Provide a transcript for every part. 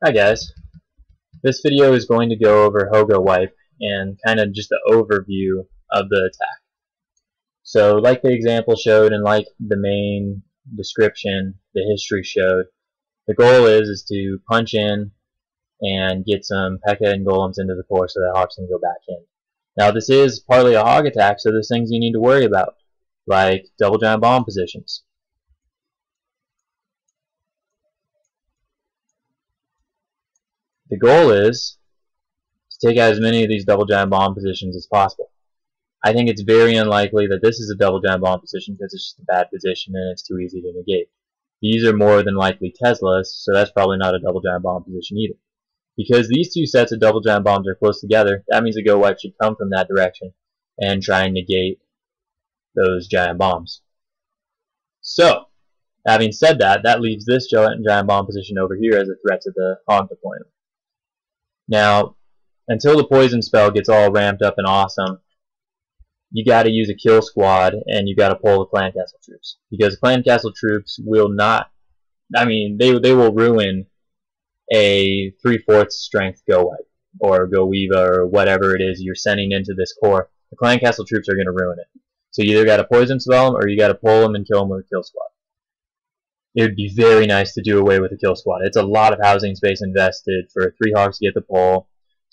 Hi guys, this video is going to go over HoGoWiPe and kind of just the overview of the attack. So like the example showed and like the main description, the history showed, the goal is to punch in and get some P.E.K.K.A and golems into the core so that hogs can go back in. Now this is partly a hog attack, so there's things you need to worry about, like double giant bomb positions. The goal is to take out as many of these double giant bomb positions as possible. I think it's very unlikely that this is a double giant bomb position because it's just a bad position and it's too easy to negate. These are more than likely Teslas, so that's probably not a double giant bomb position either. Because these two sets of double giant bombs are close together, that means the HoGoWiPe should come from that direction and try and negate those giant bombs. So, having said that, that leaves this giant bomb position over here as a threat to the hog deployment. Now, until the poison spell gets all ramped up and awesome, you got to use a kill squad and you got to pull the clan castle troops, because clan castle troops will not, they will ruin a 3/4 strength HoGoWiPe or HoGoWiPe or whatever it is you're sending into this core. The clan castle troops are going to ruin it. So you either got to poison spell them or you got to pull them and kill them with a kill squad. It would be very nice to do away with a kill squad. It's a lot of housing space invested for 3 hogs to get the pull,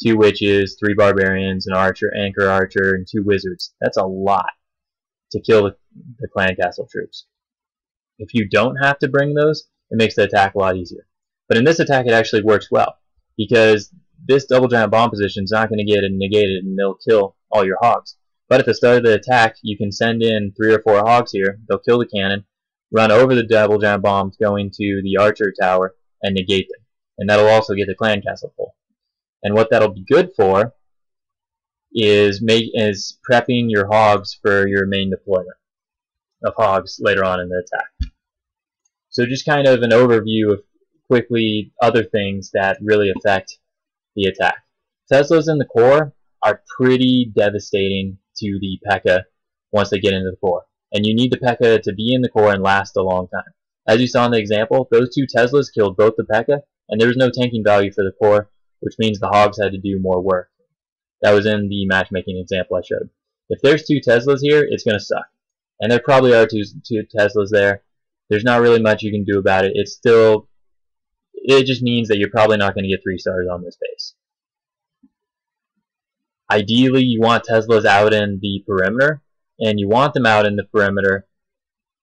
2 witches, 3 barbarians, an archer, anchor archer, and 2 wizards. That's a lot to kill the clan castle troops. If you don't have to bring those, it makes the attack a lot easier. But in this attack, it actually works well, because this double giant bomb position is not going to get negated and they'll kill all your hogs. But at the start of the attack, you can send in 3 or 4 hogs here. They'll kill the cannon, run over the double giant bombs going to the archer tower, and negate them. And that'll also get the clan castle full. And what that'll be good for is prepping your hogs for your main deployment of hogs later on in the attack. So just kind of an overview of quickly other things that really affect the attack. Teslas in the core are pretty devastating to the P.E.K.K.A once they get into the core. And you need the P.E.K.K.A to be in the core and last a long time. As you saw in the example, those 2 Teslas killed both the P.E.K.K.A, and there was no tanking value for the core, which means the hogs had to do more work. That was in the matchmaking example I showed. If there's 2 Teslas here, it's going to suck. And there probably are two Teslas there. There's not really much you can do about it. It just means that you're probably not going to get 3 stars on this base. Ideally, you want Teslas out in the perimeter, and you want them out in the perimeter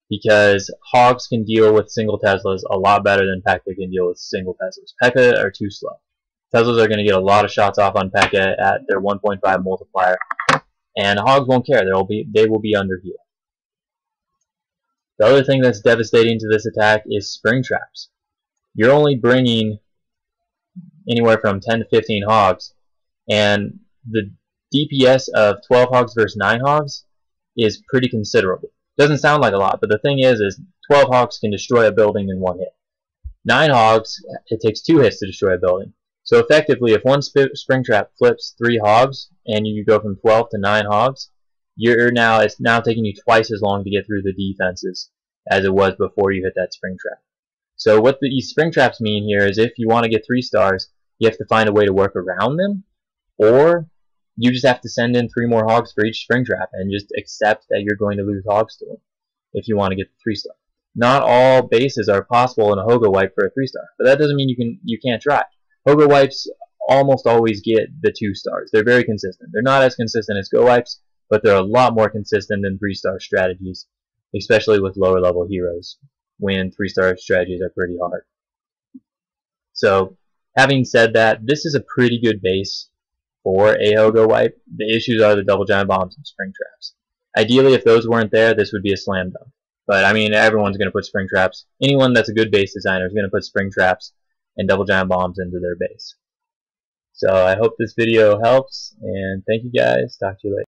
because hogs can deal with single Teslas a lot better than P.E.K.K.A can deal with single Teslas. P.E.K.K.A are too slow. Teslas are going to get a lot of shots off on P.E.K.K.A at their 1.5 multiplier, and hogs won't care. They will be under heal. The other thing that's devastating to this attack is spring traps. You're only bringing anywhere from 10 to 15 hogs, and the DPS of 12 hogs versus 9 hogs is pretty considerable. Doesn't sound like a lot, but the thing is 12 hogs can destroy a building in 1 hit. 9 hogs, it takes 2 hits to destroy a building. So effectively, if one spring trap flips 3 hogs and you go from 12 to 9 hogs, it's now taking you twice as long to get through the defenses as it was before you hit that spring trap. So what these spring traps mean here is if you want to get 3 stars, you have to find a way to work around them, or you just have to send in 3 more hogs for each spring trap and just accept that you're going to lose hogs to them if you want to get the 3 star. Not all bases are possible in a HoGoWiPe for a 3 star, but that doesn't mean you can't try. HoGoWipes almost always get the 2 stars. They're very consistent. They're not as consistent as HoGoWipes, but they're a lot more consistent than 3-star strategies, especially with lower level heroes, when 3-star strategies are pretty hard. So, having said that, this is a pretty good base for a HoGoWiPe. The issues are the double giant bombs and spring traps. Ideally, if those weren't there, this would be a slam dunk. But everyone's going to put spring traps. Anyone that's a good base designer is going to put spring traps and double giant bombs into their base. So I hope this video helps, and thank you guys. Talk to you later.